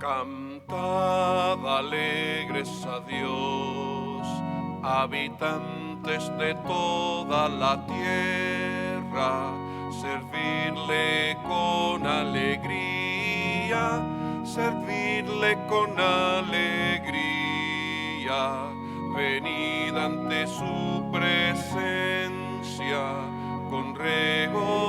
Cantad alegres a Dios, habitantes de toda la tierra, servidle con alegría, servidle con alegría, venid ante su presencia con regocijo.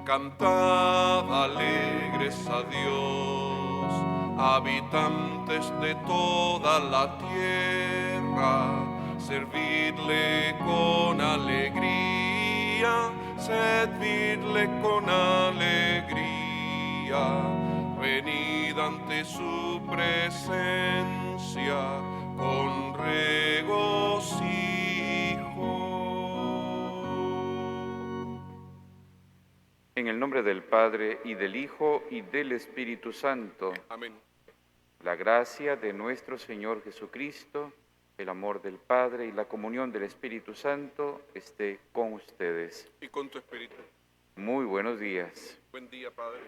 Cantad alegres a Dios, habitantes de toda la tierra, servidle con alegría, servidle con alegría, venid ante su presencia con regocijo. En el nombre del Padre, y del Hijo, y del Espíritu Santo. Amén. La gracia de nuestro Señor Jesucristo, el amor del Padre y la comunión del Espíritu Santo esté con ustedes. Y con tu espíritu. Muy buenos días. Buen día, Padre.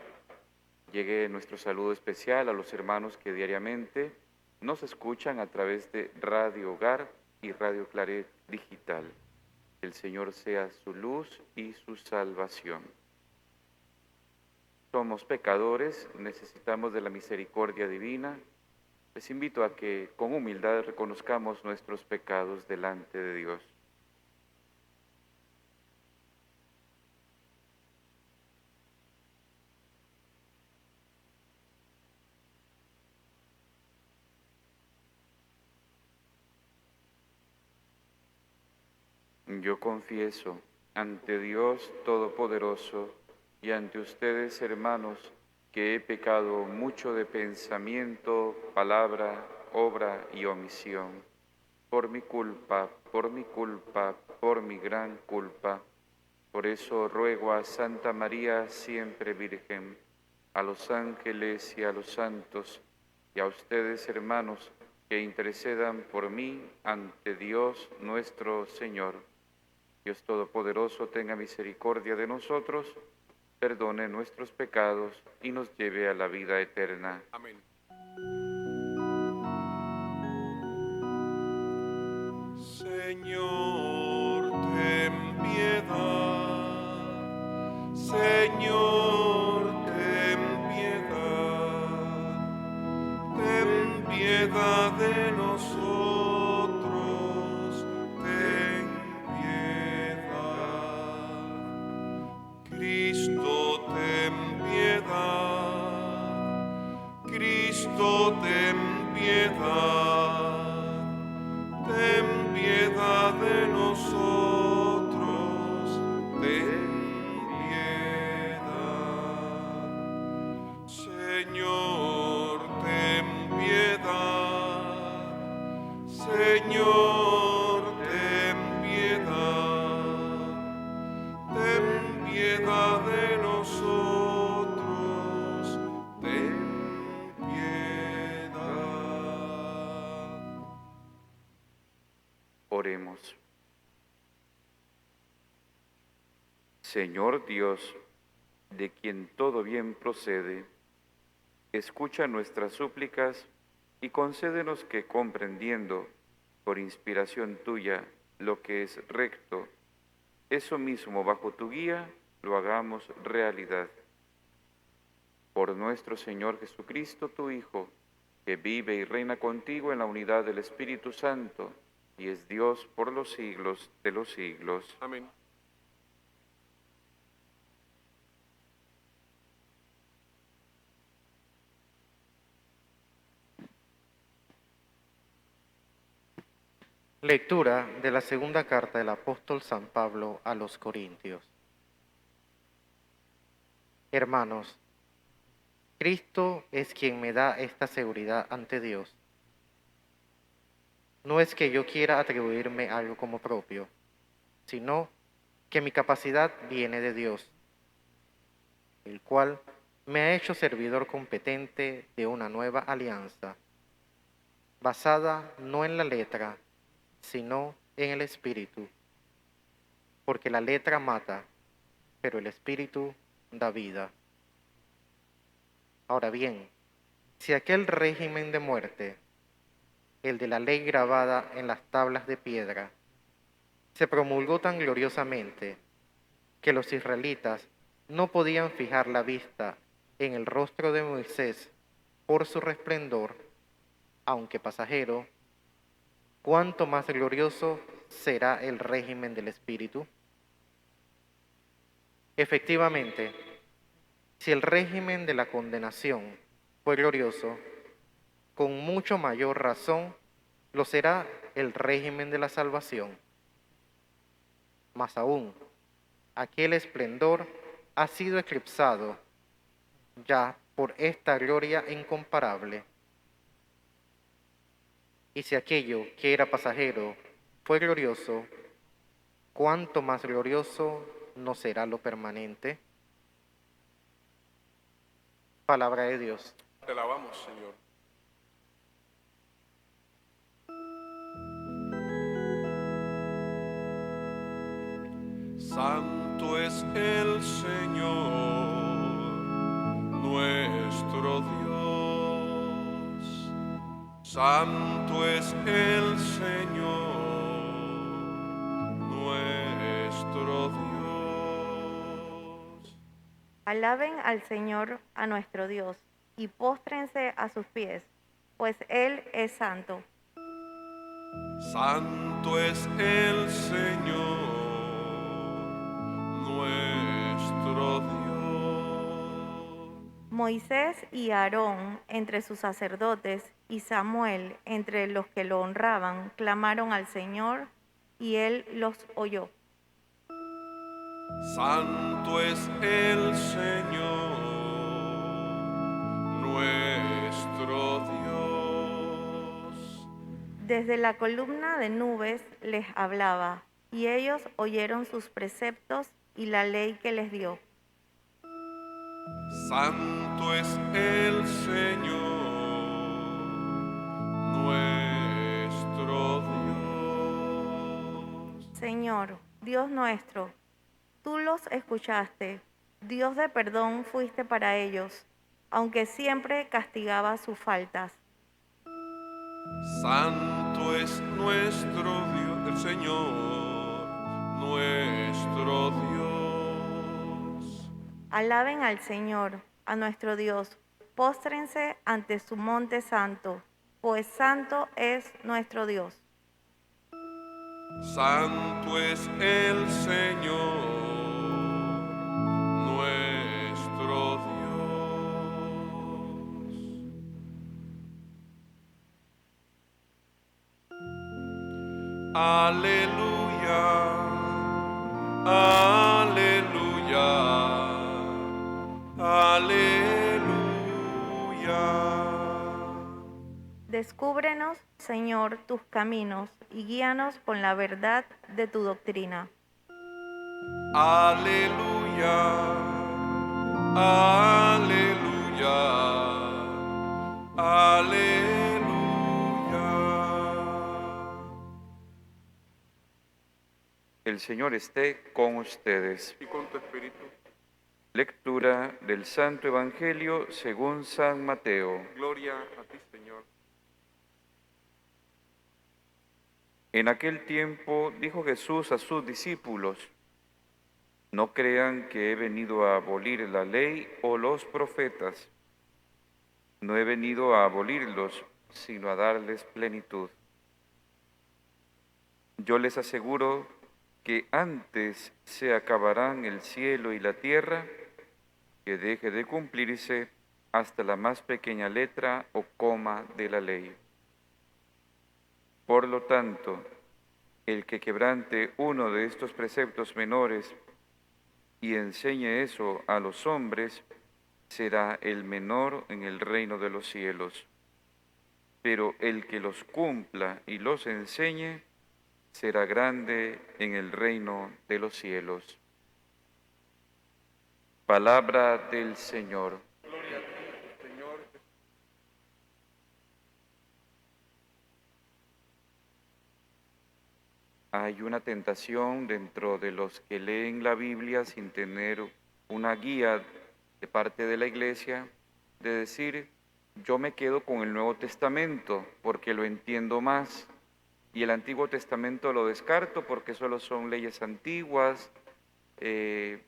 Llegue nuestro saludo especial a los hermanos que diariamente nos escuchan a través de Radio Hogar y Radio Claret Digital. Que el Señor sea su luz y su salvación. Somos pecadores, necesitamos de la misericordia divina. Les invito a que con humildad reconozcamos nuestros pecados delante de Dios. Yo confieso ante Dios Todopoderoso y ante ustedes, hermanos, que he pecado mucho de pensamiento, palabra, obra y omisión. Por mi culpa, por mi culpa, por mi gran culpa. Por eso ruego a Santa María, siempre Virgen, a los ángeles y a los santos, y a ustedes, hermanos, que intercedan por mí ante Dios nuestro Señor. Dios Todopoderoso tenga misericordia de nosotros, perdone nuestros pecados y nos lleve a la vida eterna. Amén. Señor, ten piedad. Señor, ten piedad. Ten piedad de nosotros. Ten piedad. Cristo, ten piedad. Cristo, ten piedad. Ten piedad de nosotros, ten piedad. Señor, ten piedad. Señor, ten piedad. Ten piedad de nosotros, ten piedad. Oremos. Señor Dios, de quien todo bien procede, escucha nuestras súplicas y concédenos que, comprendiendo por inspiración tuya lo que es recto, eso mismo bajo tu guía lo hagamos realidad. Por nuestro Señor Jesucristo, tu Hijo, que vive y reina contigo en la unidad del Espíritu Santo, y es Dios por los siglos de los siglos. Amén. Lectura de la segunda carta del apóstol San Pablo a los Corintios. Hermanos, Cristo es quien me da esta seguridad ante Dios. No es que yo quiera atribuirme algo como propio, sino que mi capacidad viene de Dios, el cual me ha hecho servidor competente de una nueva alianza, basada no en la letra, sino en el Espíritu, porque la letra mata, pero el Espíritu da vida. Ahora bien, si aquel régimen de muerte, el de la ley grabada en las tablas de piedra, se promulgó tan gloriosamente que los israelitas no podían fijar la vista en el rostro de Moisés por su resplendor, aunque pasajero, ¿cuánto más glorioso será el régimen del Espíritu? Efectivamente, si el régimen de la condenación fue glorioso, con mucho mayor razón lo será el régimen de la salvación. Más aún, aquel esplendor ha sido eclipsado ya por esta gloria incomparable. Y si aquello que era pasajero fue glorioso, ¿cuánto más glorioso no será lo permanente? Palabra de Dios. Te alabamos, Señor. Santo es el Señor, nuestro Dios. Santo es el Señor, nuestro Dios. Alaben al Señor, a nuestro Dios, y póstrense a sus pies, pues Él es santo. Santo es el Señor, nuestro Dios. Moisés y Aarón entre sus sacerdotes y Samuel entre los que lo honraban clamaron al Señor y Él los oyó. Santo es el Señor, nuestro Dios. Desde la columna de nubes les hablaba, y ellos oyeron sus preceptos y la ley que les dio. Santo es el Señor, nuestro Dios. Señor, Dios nuestro, tú los escuchaste, Dios de perdón fuiste para ellos, aunque siempre castigaba sus faltas. Santo es nuestro Dios, el Señor, nuestro Dios. Alaben al Señor, a nuestro Dios, póstrense ante su monte santo, pues santo es nuestro Dios. Santo es el Señor, nuestro Dios. Aleluya, aleluya, aleluya. Descúbrenos, Señor, tus caminos y guíanos con la verdad de tu doctrina. Aleluya, aleluya, aleluya. El Señor esté con ustedes. Y con tu espíritu. Lectura del Santo Evangelio según San Mateo. Gloria a ti, Señor. En aquel tiempo dijo Jesús a sus discípulos: No crean que he venido a abolir la ley o los profetas. No he venido a abolirlos, sino a darles plenitud. Yo les aseguro que antes se acabarán el cielo y la tierra, que deje de cumplirse hasta la más pequeña letra o coma de la ley. Por lo tanto, el que quebrante uno de estos preceptos menores y enseñe eso a los hombres, será el menor en el reino de los cielos. Pero el que los cumpla y los enseñe, será grande en el reino de los cielos. Palabra del Señor. Gloria a ti, Señor. Hay una tentación dentro de los que leen la Biblia sin tener una guía de parte de la Iglesia de decir, yo me quedo con el Nuevo Testamento porque lo entiendo más y el Antiguo Testamento lo descarto porque solo son leyes antiguas, se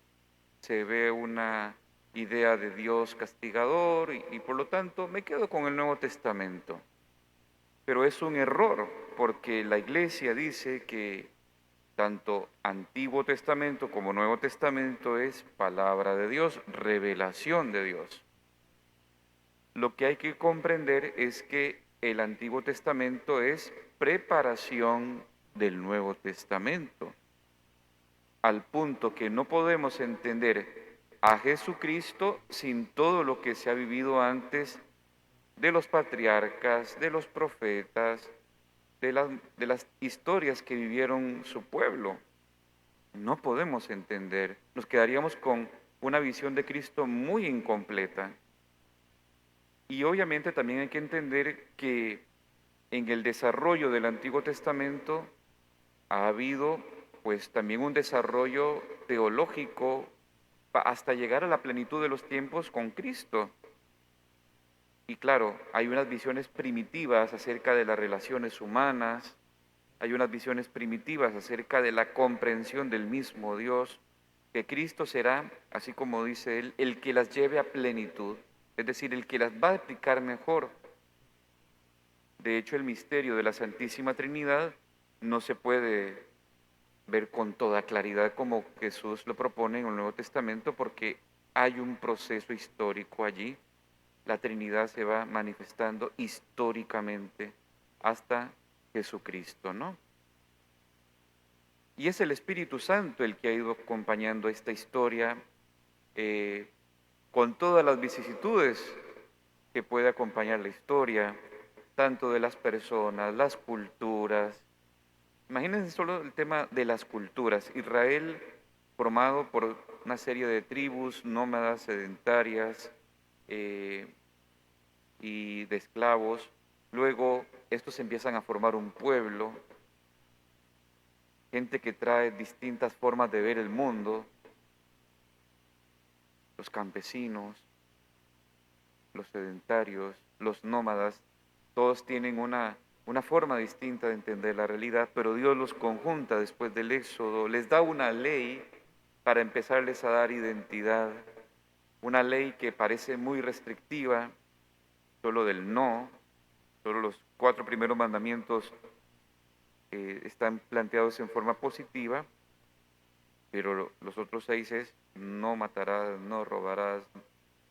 ve una idea de Dios castigador y por lo tanto me quedo con el Nuevo Testamento. Pero es un error porque la Iglesia dice que tanto Antiguo Testamento como Nuevo Testamento es palabra de Dios, revelación de Dios. Lo que hay que comprender es que el Antiguo Testamento es preparación del Nuevo Testamento, al punto que no podemos entender a Jesucristo sin todo lo que se ha vivido antes de los patriarcas, de los profetas, de las historias que vivieron su pueblo. No podemos entender, nos quedaríamos con una visión de Cristo muy incompleta. Y obviamente también hay que entender que en el desarrollo del Antiguo Testamento ha habido pues también un desarrollo teológico hasta llegar a la plenitud de los tiempos con Cristo. Y claro, hay unas visiones primitivas acerca de las relaciones humanas, hay unas visiones primitivas acerca de la comprensión del mismo Dios, que Cristo será, así como dice él, el que las lleve a plenitud, es decir, el que las va a aplicar mejor. De hecho, el misterio de la Santísima Trinidad no se puede ver con toda claridad como Jesús lo propone en el Nuevo Testamento, porque hay un proceso histórico allí. La Trinidad se va manifestando históricamente hasta Jesucristo, ¿no? Y es el Espíritu Santo el que ha ido acompañando esta historia con todas las vicisitudes que puede acompañar la historia, tanto de las personas, las culturas. Imagínense solo el tema de las culturas. Israel formado por una serie de tribus nómadas sedentarias, y de esclavos. Luego estos empiezan a formar un pueblo, gente que trae distintas formas de ver el mundo, los campesinos, los sedentarios, los nómadas, todos tienen una forma distinta de entender la realidad, pero Dios los conjunta después del Éxodo, les da una ley para empezarles a dar identidad, una ley que parece muy restrictiva, solo del no, solo los 4 primeros mandamientos están planteados en forma positiva, pero los otros 6 es no matarás, no robarás,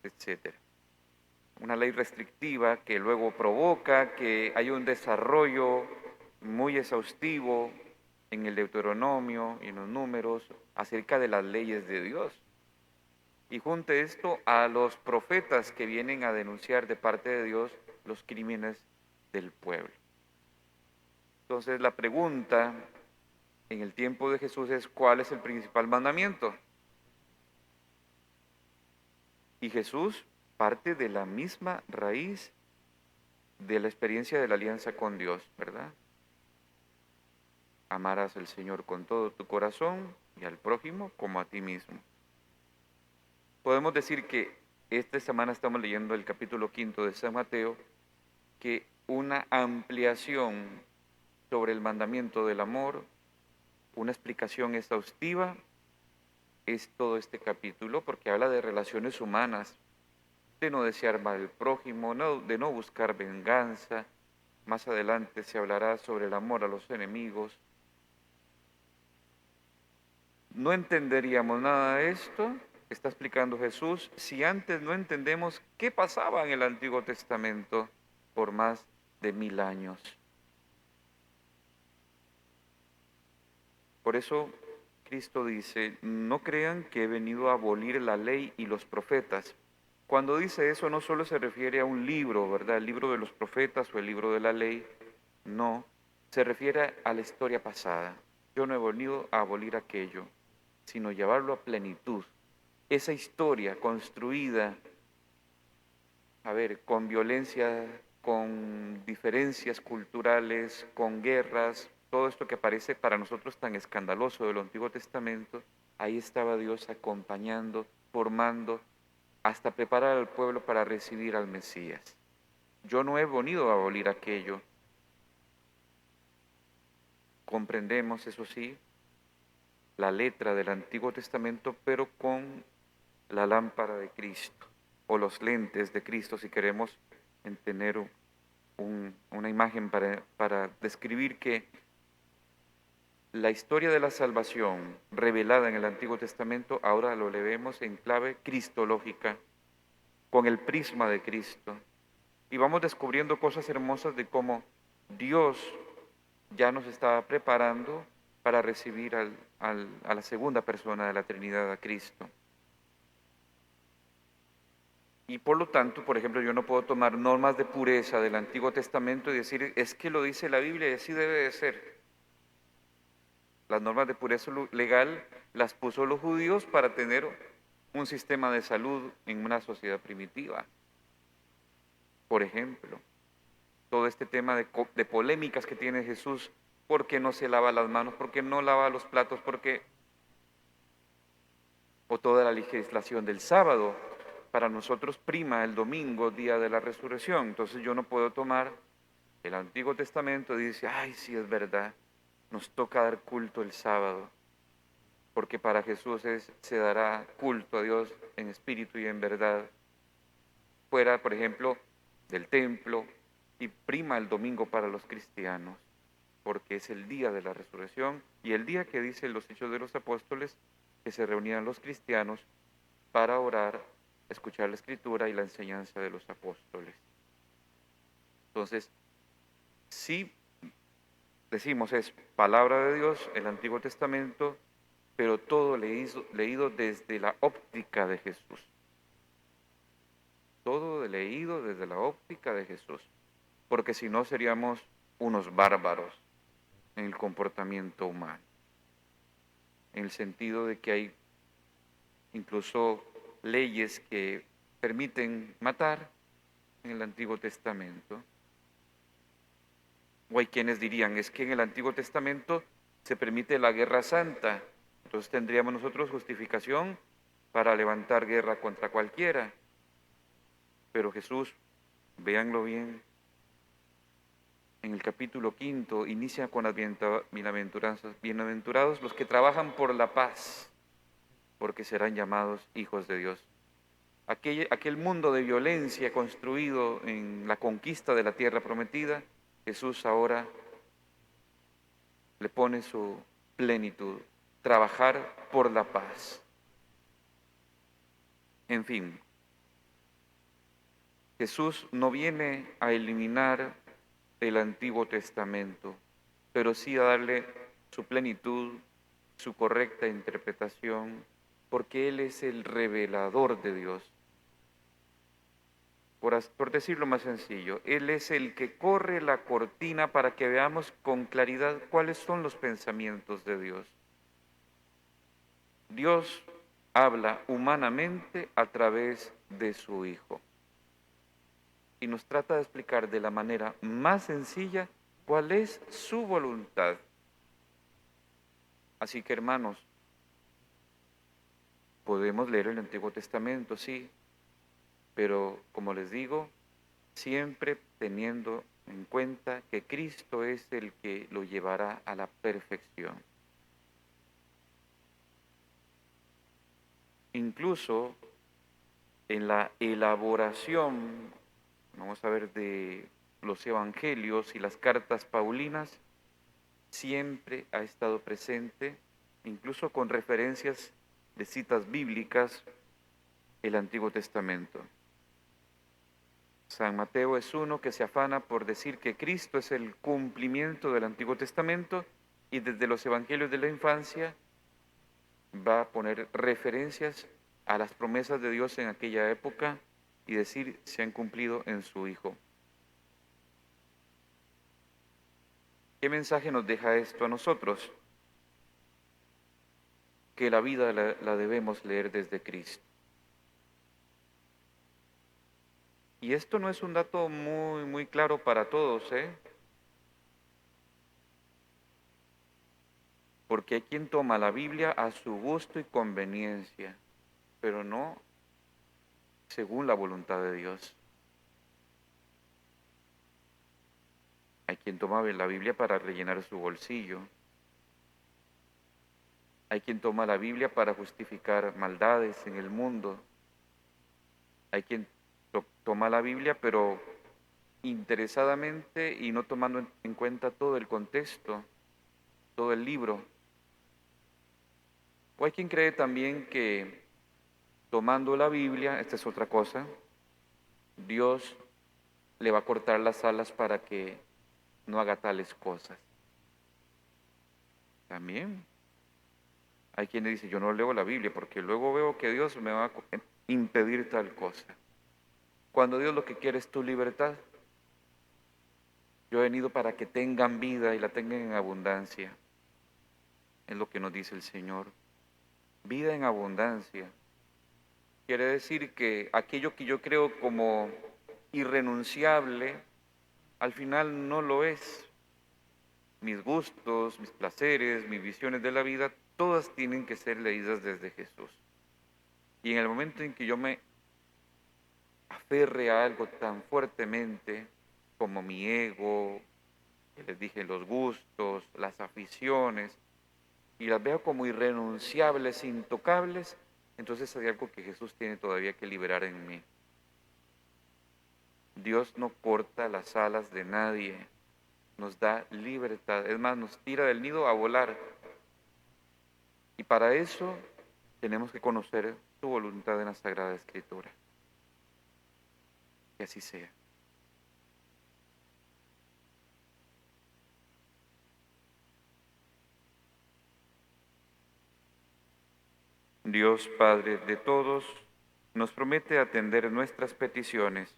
etc. Una ley restrictiva que luego provoca que haya un desarrollo muy exhaustivo en el Deuteronomio y en los Números acerca de las leyes de Dios. Y junte esto a los profetas que vienen a denunciar de parte de Dios los crímenes del pueblo. Entonces la pregunta en el tiempo de Jesús es: ¿cuál es el principal mandamiento? Y Jesús parte de la misma raíz de la experiencia de la alianza con Dios, ¿verdad? Amarás al Señor con todo tu corazón y al prójimo como a ti mismo. Podemos decir que esta semana estamos leyendo el capítulo 5 de San Mateo, que una ampliación sobre el mandamiento del amor, una explicación exhaustiva, es todo este capítulo, porque habla de relaciones humanas, de no desear mal al prójimo, de no buscar venganza. Más adelante se hablará sobre el amor a los enemigos. No entenderíamos nada de esto, está explicando Jesús, si antes no entendemos qué pasaba en el Antiguo Testamento por más de 1000 años. Por eso Cristo dice: no crean que he venido a abolir la ley y los profetas. Cuando dice eso no solo se refiere a un libro, ¿verdad? El libro de los profetas o el libro de la ley. No, se refiere a la historia pasada. Yo no he venido a abolir aquello, sino llevarlo a plenitud. Esa historia construida, con violencia, con diferencias culturales, con guerras, todo esto que parece para nosotros tan escandaloso del Antiguo Testamento, ahí estaba Dios acompañando, formando hasta preparar al pueblo para recibir al Mesías. Yo no he venido a abolir aquello. Comprendemos, eso sí, la letra del Antiguo Testamento, pero con la lámpara de Cristo, o los lentes de Cristo, si queremos tener una imagen para describir que la historia de la salvación revelada en el Antiguo Testamento, ahora lo leemos en clave cristológica, con el prisma de Cristo. Y vamos descubriendo cosas hermosas de cómo Dios ya nos estaba preparando para recibir a la segunda persona de la Trinidad, a Cristo. Y por lo tanto, por ejemplo, yo no puedo tomar normas de pureza del Antiguo Testamento y decir, es que lo dice la Biblia y así debe de ser. Las normas de pureza legal las puso los judíos para tener un sistema de salud en una sociedad primitiva. Por ejemplo, todo este tema de polémicas que tiene Jesús, ¿por qué no se lava las manos? ¿Por qué no lava los platos? ¿Por qué? O toda la legislación del sábado. Para nosotros prima el domingo, día de la resurrección. Entonces yo no puedo tomar el Antiguo Testamento y decir, ay, sí es verdad, nos toca dar culto el sábado, porque para Jesús se dará culto a Dios en espíritu y en verdad. Fuera, por ejemplo, del templo, y prima el domingo para los cristianos, porque es el día de la resurrección y el día que dicen los Hechos de los Apóstoles que se reunían los cristianos para orar, escuchar la Escritura y la enseñanza de los apóstoles. Entonces, sí decimos es palabra de Dios, el Antiguo Testamento, pero todo leído desde la óptica de Jesús. Todo leído desde la óptica de Jesús, porque si no seríamos unos bárbaros en el comportamiento humano, en el sentido de que hay incluso leyes que permiten matar en el Antiguo Testamento. O hay quienes dirían, es que en el Antiguo Testamento se permite la guerra santa, entonces tendríamos nosotros justificación para levantar guerra contra cualquiera. Pero Jesús, véanlo bien, en el capítulo 5 inicia con las bienaventuranzas. Bienaventurados los que trabajan por la paz, porque serán llamados hijos de Dios. Aquel mundo de violencia construido en la conquista de la tierra prometida, Jesús ahora le pone su plenitud, trabajar por la paz. En fin, Jesús no viene a eliminar el Antiguo Testamento, pero sí a darle su plenitud, su correcta interpretación, porque Él es el revelador de Dios. Por decirlo más sencillo, Él es el que corre la cortina para que veamos con claridad cuáles son los pensamientos de Dios. Dios habla humanamente a través de su Hijo y nos trata de explicar de la manera más sencilla cuál es su voluntad. Así que, hermanos, podemos leer el Antiguo Testamento, sí, pero como les digo, siempre teniendo en cuenta que Cristo es el que lo llevará a la perfección. Incluso en la elaboración, vamos a ver, de los evangelios y las cartas paulinas, siempre ha estado presente, incluso con referencias de citas bíblicas, el Antiguo Testamento. San Mateo es uno que se afana por decir que Cristo es el cumplimiento del Antiguo Testamento y desde los evangelios de la infancia va a poner referencias a las promesas de Dios en aquella época y decir se han cumplido en su Hijo. ¿Qué mensaje nos deja esto a nosotros? Que la vida la debemos leer desde Cristo. Y esto no es un dato muy claro para todos, porque hay quien toma la Biblia a su gusto y conveniencia, pero no según la voluntad de Dios. Hay quien toma la Biblia para rellenar su bolsillo. Hay quien toma la Biblia para justificar maldades en el mundo. Hay quien toma la Biblia pero interesadamente y no tomando en cuenta todo el contexto, todo el libro. O hay quien cree también que tomando la Biblia, esta es otra cosa, Dios le va a cortar las alas para que no haga tales cosas. También hay quien dice, yo no leo la Biblia porque luego veo que Dios me va a impedir tal cosa. Cuando Dios lo que quiere es tu libertad. Yo he venido para que tengan vida y la tengan en abundancia. Es lo que nos dice el Señor. Vida en abundancia. Quiere decir que aquello que yo creo como irrenunciable, al final no lo es. Mis gustos, mis placeres, mis visiones de la vida, todas tienen que ser leídas desde Jesús. Y en el momento en que yo me aferre a algo tan fuertemente como mi ego, que les dije, los gustos, las aficiones, y las veo como irrenunciables, intocables, entonces hay algo que Jesús tiene todavía que liberar en mí. Dios no corta las alas de nadie, nos da libertad, es más, nos tira del nido a volar. Y para eso tenemos que conocer su voluntad en la Sagrada Escritura. Que así sea. Dios Padre de todos, nos promete atender nuestras peticiones.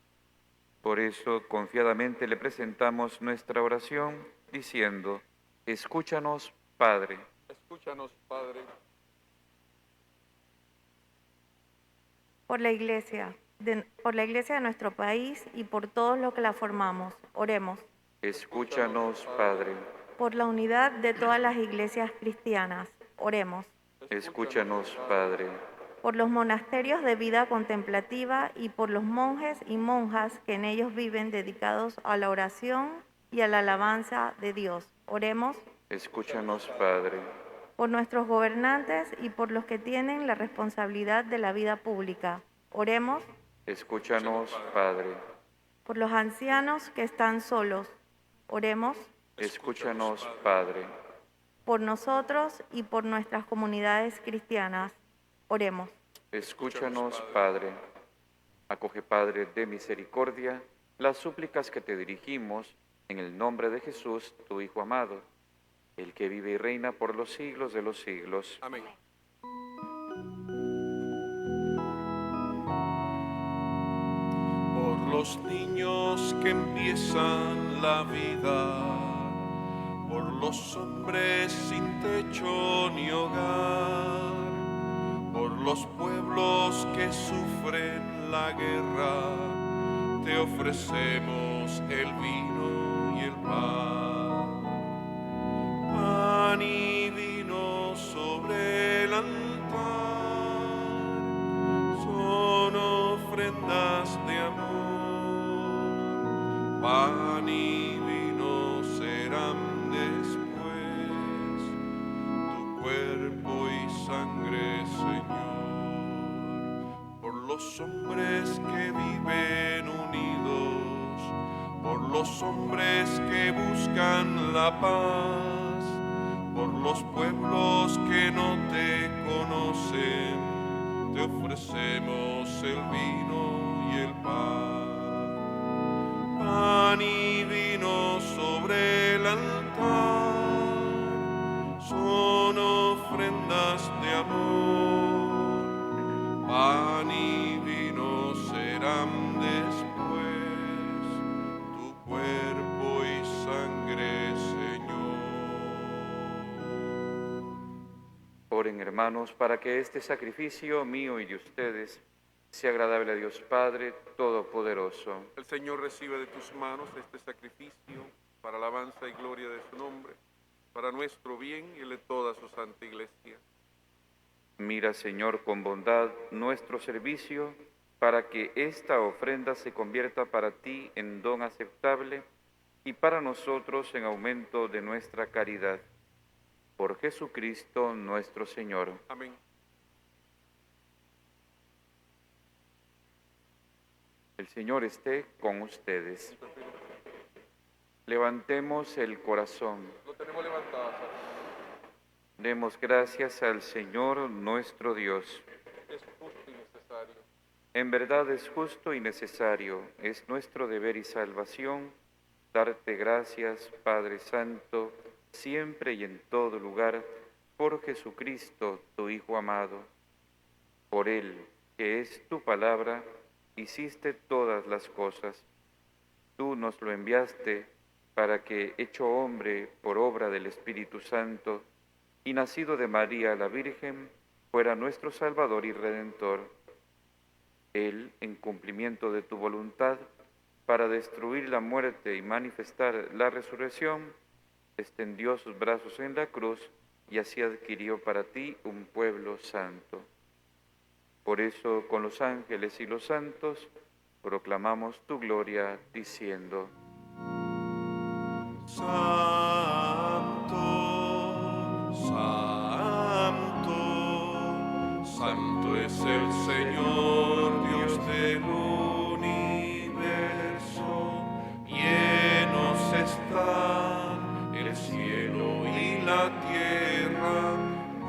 Por eso, confiadamente le presentamos nuestra oración, diciendo, escúchanos, Padre. Escúchanos, Padre. Por la iglesia, por la iglesia de nuestro país y por todos los que la formamos. Oremos. Escúchanos, Padre. Por la unidad de todas las iglesias cristianas. Oremos. Escúchanos, Padre. Por los monasterios de vida contemplativa y por los monjes y monjas que en ellos viven dedicados a la oración y a la alabanza de Dios. Oremos. Escúchanos, Padre. Por nuestros gobernantes y por los que tienen la responsabilidad de la vida pública. Oremos. Escúchanos, Padre. Por los ancianos que están solos. Oremos. Escúchanos, Padre. Por nosotros y por nuestras comunidades cristianas. Oremos. Escúchanos, Padre. Acoge, Padre de misericordia, las súplicas que te dirigimos en el nombre de Jesús, tu Hijo amado, el que vive y reina por los siglos de los siglos. Amén. Por los niños que empiezan la vida, por los hombres sin techo ni hogar, por los pueblos que sufren la guerra, te ofrecemos el vino y el pan. Pan y vino sobre el altar son ofrendas de amor. Pan y vino serán después tu cuerpo y sangre, Señor. Por los hombres que viven unidos, por los hombres que buscan la paz, por los pueblos que no te conocen, te ofrecemos el vino y el pan. Pan y vino sobre el altar son ofrendas de amor. Pan y vino serán después tu cuerpo y sangre, Señor. Oren, hermanos, para que este sacrificio mío y de ustedes sea agradable a Dios Padre Todopoderoso. El Señor recibe de tus manos este sacrificio para alabanza y gloria de su nombre, para nuestro bien y el de toda su santa iglesia. Mira, Señor, con bondad nuestro servicio para que esta ofrenda se convierta para ti en don aceptable y para nosotros en aumento de nuestra caridad. Por Jesucristo nuestro Señor. Amén. El Señor esté con ustedes. Levantemos el corazón. Lo tenemos levantado. Demos gracias al Señor nuestro Dios. Es justo y necesario. En verdad es justo y necesario, es nuestro deber y salvación, darte gracias, Padre Santo, siempre y en todo lugar, por Jesucristo, tu Hijo amado. Por Él, que es tu palabra, hiciste todas las cosas. Tú nos lo enviaste para que, hecho hombre por obra del Espíritu Santo, y nacido de María la Virgen, fuera nuestro Salvador y Redentor. Él, en cumplimiento de tu voluntad, para destruir la muerte y manifestar la resurrección, extendió sus brazos en la cruz y así adquirió para ti un pueblo santo. Por eso, con los ángeles y los santos, proclamamos tu gloria, diciendo: Santo, santo, santo es el Señor, Dios del universo. Llenos están el cielo y la tierra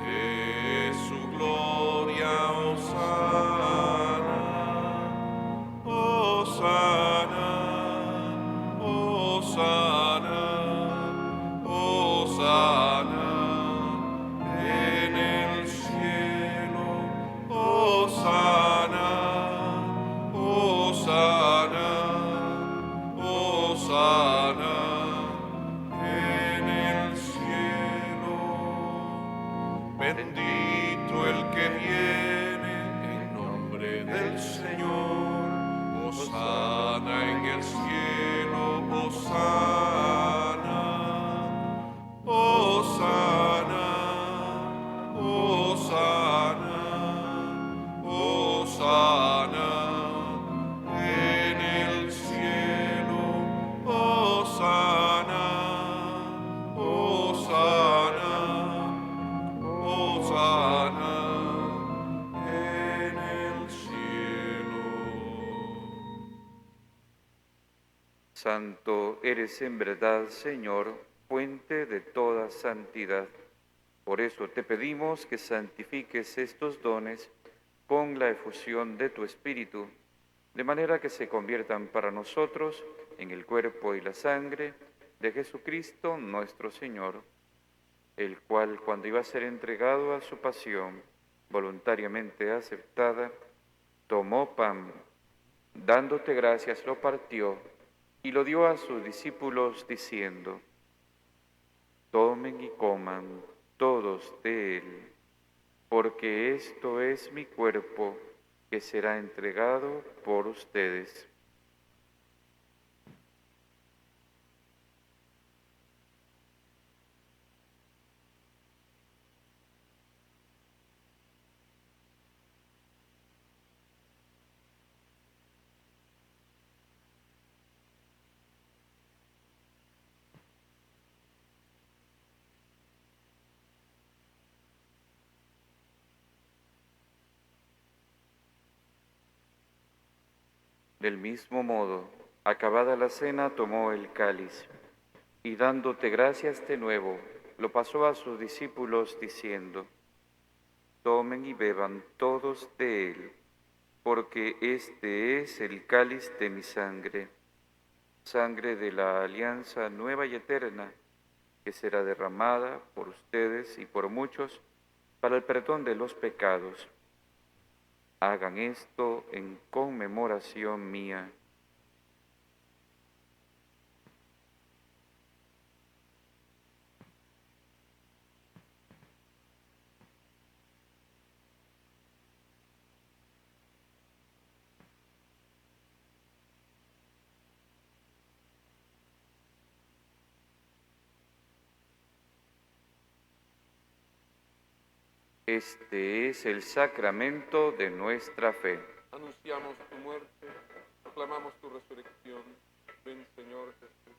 de su gloria. Hosana, Hosana, Hosana, Hosana en el cielo. Hosana, Hosana, Hosana en el cielo. Bendito el que viene en nombre del Señor. Hosana en el cielo. Hosana, Hosana, Hosana, Hosana en el cielo. Hosana, Hosana, Hosana en el cielo. Santo eres en verdad, Señor, fuente de toda santidad. Por eso te pedimos que santifiques estos dones con la efusión de tu Espíritu, de manera que se conviertan para nosotros en el cuerpo y la sangre de Jesucristo nuestro Señor, el cual, cuando iba a ser entregado a su pasión voluntariamente aceptada, tomó pan, dándote gracias, lo partió y lo dio a sus discípulos diciendo: tomen y coman todos de él, porque esto es mi cuerpo que será entregado por ustedes. Del mismo modo, acabada la cena, tomó el cáliz y dándote gracias de nuevo, lo pasó a sus discípulos diciendo: tomen y beban todos de él, porque este es el cáliz de mi sangre, sangre de la alianza nueva y eterna, que será derramada por ustedes y por muchos para el perdón de los pecados. Hagan esto en conmemoración mía. Este es el sacramento de nuestra fe. Anunciamos tu muerte, proclamamos tu resurrección. Ven, Señor Jesús.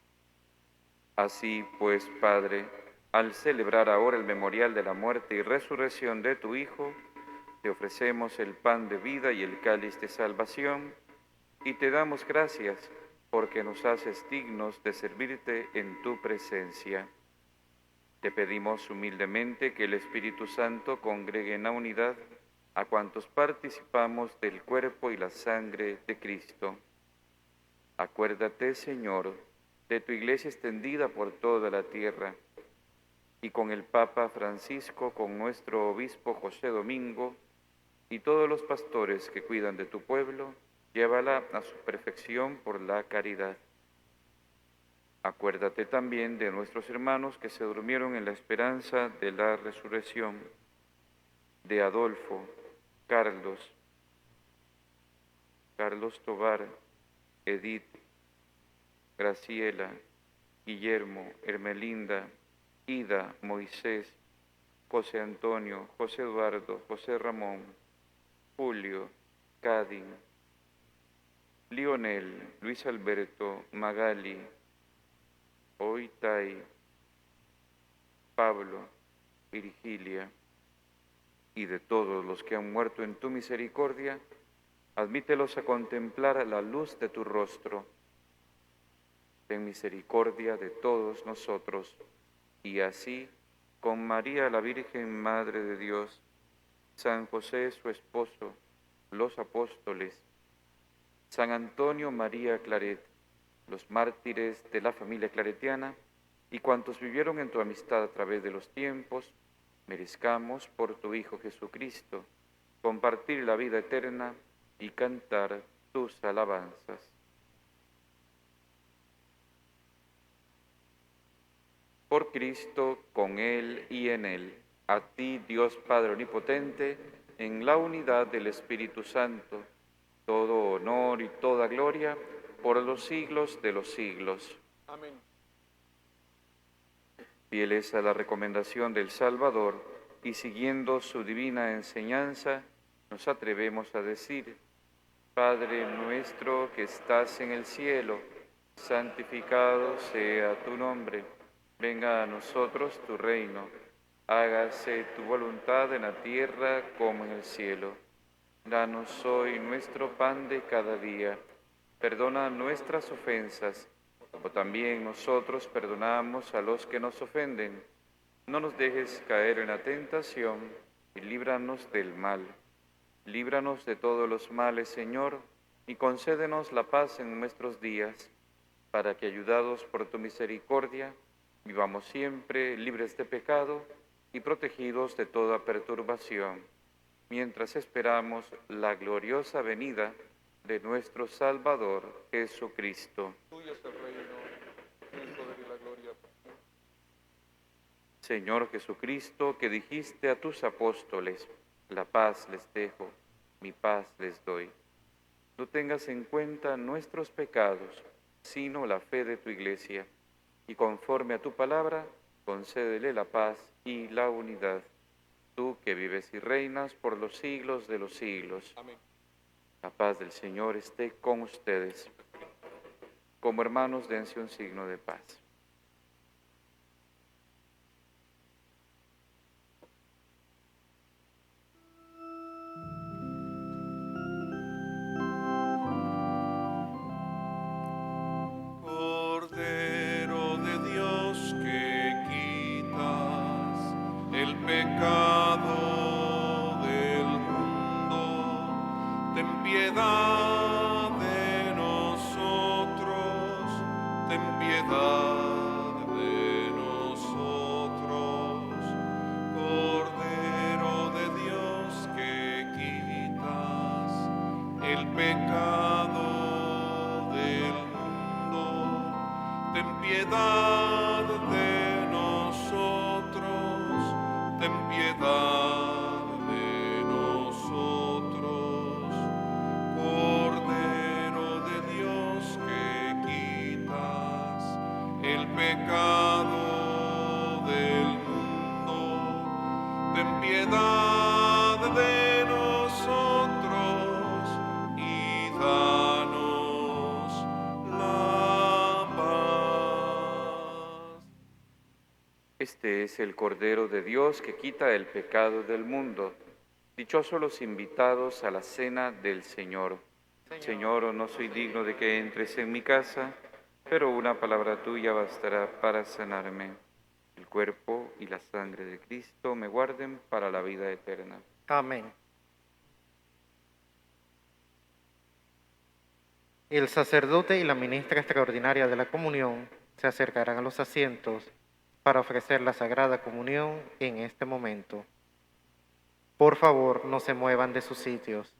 Así pues, Padre, al celebrar ahora el memorial de la muerte y resurrección de tu Hijo, te ofrecemos el pan de vida y el cáliz de salvación, y te damos gracias porque nos haces dignos de servirte en tu presencia. Te pedimos humildemente que el Espíritu Santo congregue en la unidad a cuantos participamos del cuerpo y la sangre de Cristo. Acuérdate, Señor, de tu iglesia extendida por toda la tierra, y con el Papa Francisco, con nuestro obispo José Domingo, y todos los pastores que cuidan de tu pueblo, llévala a su perfección por la caridad. Acuérdate también de nuestros hermanos que se durmieron en la esperanza de la resurrección, de Adolfo, Carlos Tobar, Edith, Graciela, Guillermo, Hermelinda, Ida, Moisés, José Antonio, José Eduardo, José Ramón, Julio, Cádiz, Lionel, Luis Alberto, Magali, Oitay, Pablo, Virgilia, y de todos los que han muerto en tu misericordia, admítelos a contemplar la luz de tu rostro. Ten misericordia de todos nosotros, y así, con María la Virgen Madre de Dios, San José su esposo, los apóstoles, San Antonio María Claret, los mártires de la familia claretiana, y cuantos vivieron en tu amistad a través de los tiempos, merezcamos por tu Hijo Jesucristo compartir la vida eterna y cantar tus alabanzas. Por Cristo, con Él y en Él, a ti, Dios Padre Omnipotente, en la unidad del Espíritu Santo, todo honor y toda gloria por los siglos de los siglos. Amén. Fieles a la recomendación del Salvador y siguiendo su divina enseñanza, nos atrevemos a decir: Padre nuestro que estás en el cielo, santificado sea tu nombre. Venga a nosotros tu reino. Hágase tu voluntad en la tierra como en el cielo. Danos hoy nuestro pan de cada día. Perdona nuestras ofensas, como también nosotros perdonamos a los que nos ofenden. No nos dejes caer en la tentación y líbranos del mal. Líbranos de todos los males, Señor, y concédenos la paz en nuestros días, para que, ayudados por tu misericordia, vivamos siempre libres de pecado y protegidos de toda perturbación, mientras esperamos la gloriosa venida de nuestro Salvador Jesucristo. Tuyo es el reino, el poder y la gloria por siempre. Señor Jesucristo, que dijiste a tus apóstoles: la paz les dejo, mi paz les doy. No tengas en cuenta nuestros pecados, sino la fe de tu Iglesia, y conforme a tu palabra, concédele la paz y la unidad. Tú que vives y reinas por los siglos de los siglos. Amén. La paz del Señor esté con ustedes. Como hermanos, dense un signo de paz. Cordero de Dios que quitas el pecado del mundo, ten piedad de nosotros, ten piedad de nosotros. Cordero de Dios que quitas el pecado del mundo, ten piedad de nosotros, ten piedad de nosotros. Cordero de Dios que quitas el pecado del mundo, ten piedad de nosotros, Este es el Cordero de Dios que quita el pecado del mundo. Dichosos los invitados a la cena del Señor. Señor, no soy digno de que entres en mi casa, pero una palabra tuya bastará para sanarme. El cuerpo y la sangre de Cristo me guarden para la vida eterna. Amén. El sacerdote y la ministra extraordinaria de la comunión se acercarán a los asientos para ofrecer la Sagrada Comunión en este momento. Por favor, no se muevan de sus sitios.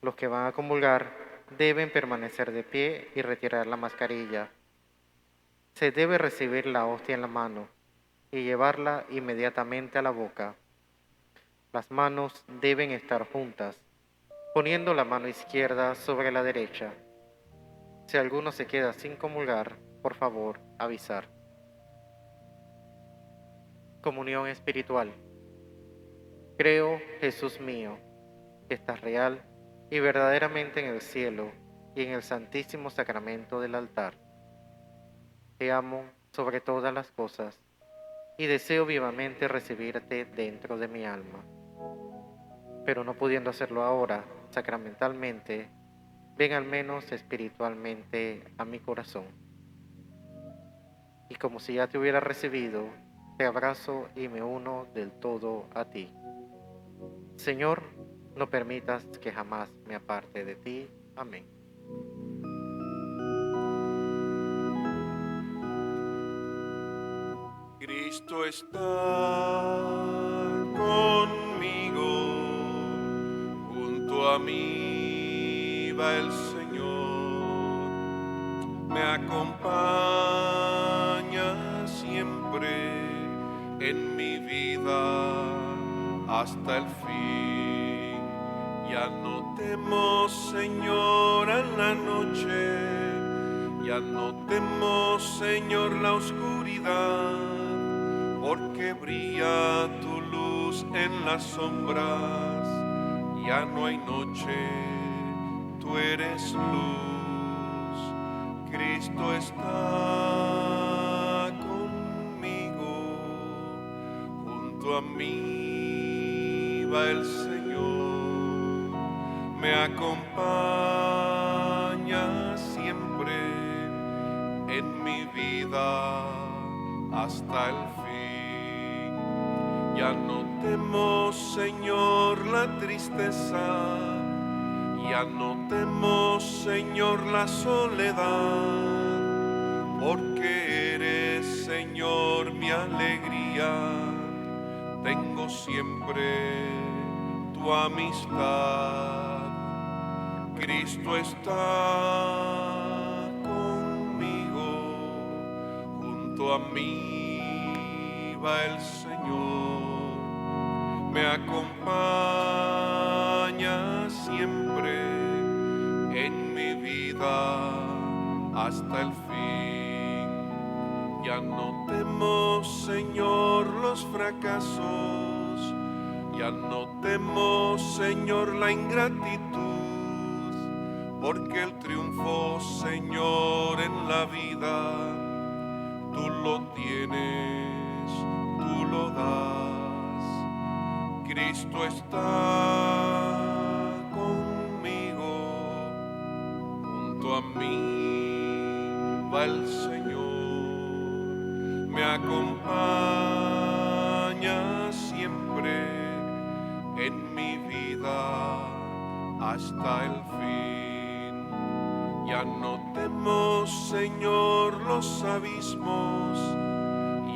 Los que van a comulgar deben permanecer de pie y retirar la mascarilla. Se debe recibir la hostia en la mano y llevarla inmediatamente a la boca. Las manos deben estar juntas, poniendo la mano izquierda sobre la derecha. Si alguno se queda sin comulgar, por favor, avisar. Comunión espiritual. Creo, Jesús mío, que estás real y verdaderamente en el cielo y en el santísimo sacramento del altar. Te amo sobre todas las cosas y deseo vivamente recibirte dentro de mi alma. Pero no pudiendo hacerlo ahora, sacramentalmente, ven al menos espiritualmente a mi corazón. Y como si ya te hubiera recibido, te abrazo y me uno del todo a ti. Señor, no permitas que jamás me aparte de ti. Amén. Cristo está conmigo, junto a mí va el Señor, me acompaña siempre en mi vida hasta el fin. Ya no temo, Señor, en la noche, ya no temo, Señor, la oscuridad, porque brilla tu luz en las sombras. Ya no hay noche, tú eres luz. Cristo está conmigo, junto a mí va el Señor, me acompaña siempre en mi vida hasta el fin. Ya no temo, Señor, la tristeza, ya no temo, Señor, la soledad, porque eres, Señor, mi alegría. Tengo siempre tu amistad. Cristo está conmigo, junto a mí va el Señor, me acompaña siempre en mi vida hasta el fin. Ya no temo, Señor, los fracasos, ya no temo, Señor, la ingratitud, porque el triunfo, Señor, en la vida, tú lo tienes, tú lo das. Cristo está conmigo, junto a mí va el Señor, me acompaña siempre en mi vida hasta el fin. Ya no temo, Señor, los abismos,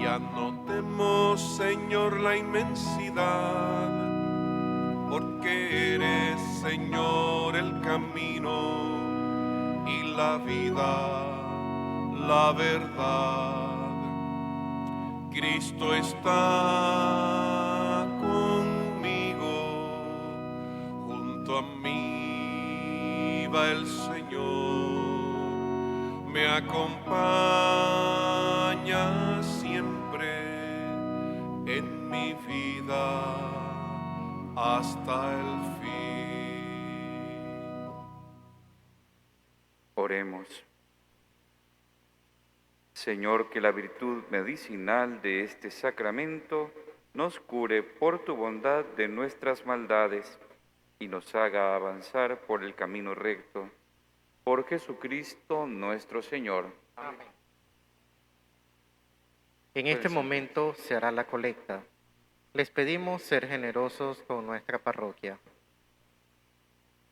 ya no temo, Señor, la inmensidad, porque eres, Señor, el camino y la vida, la verdad. Cristo está conmigo, junto a mí va el Señor, me acompaña siempre en mi vida hasta el fin. Oremos. Señor, que la virtud medicinal de este sacramento nos cure por tu bondad de nuestras maldades y nos haga avanzar por el camino recto. Por Jesucristo nuestro Señor. Amén. En este momento se hará la colecta. Les pedimos ser generosos con nuestra parroquia.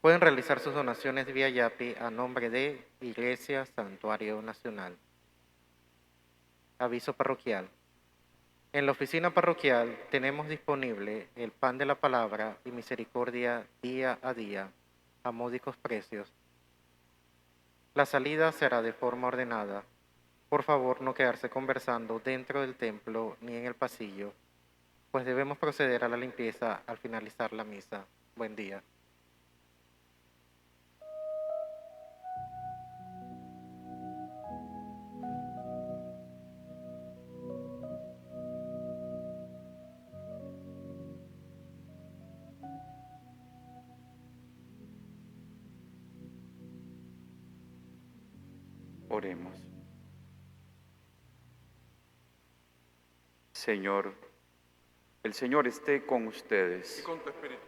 Pueden realizar sus donaciones vía Yapi a nombre de Iglesia Santuario Nacional. Aviso parroquial. En la oficina parroquial tenemos disponible el pan de la palabra y misericordia día a día a módicos precios. La salida será de forma ordenada. Por favor, no quedarse conversando dentro del templo ni en el pasillo, pues debemos proceder a la limpieza al finalizar la misa. Buen día. Oremos. Señor, el Señor esté con ustedes. Y con tu espíritu.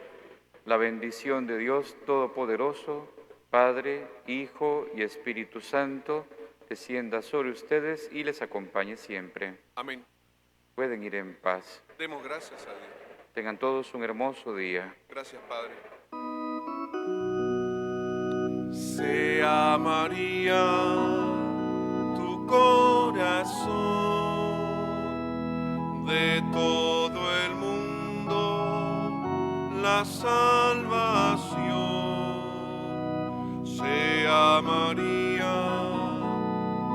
La bendición de Dios Todopoderoso, Padre, Hijo y Espíritu Santo, descienda sobre ustedes y les acompañe siempre. Amén. Pueden ir en paz. Demos gracias a Dios. Tengan todos un hermoso día. Gracias, Padre. Sea María tu corazón de todo el mundo la salvación. Sea María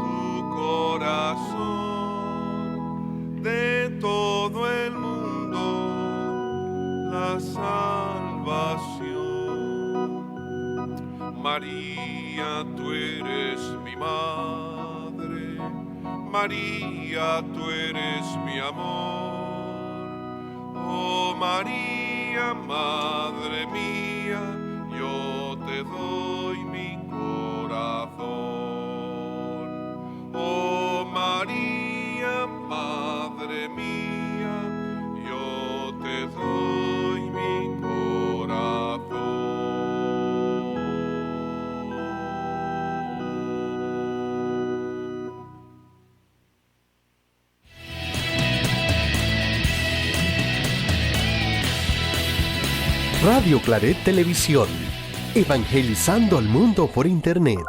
tu corazón de todo el mundo la salvación. María, tú eres mi madre, María, tú eres mi amor. Oh María, madre mía, yo te doy mi corazón. Oh María, madre mía, yo te doy mi corazón. Radio Claret Televisión, evangelizando al mundo por Internet.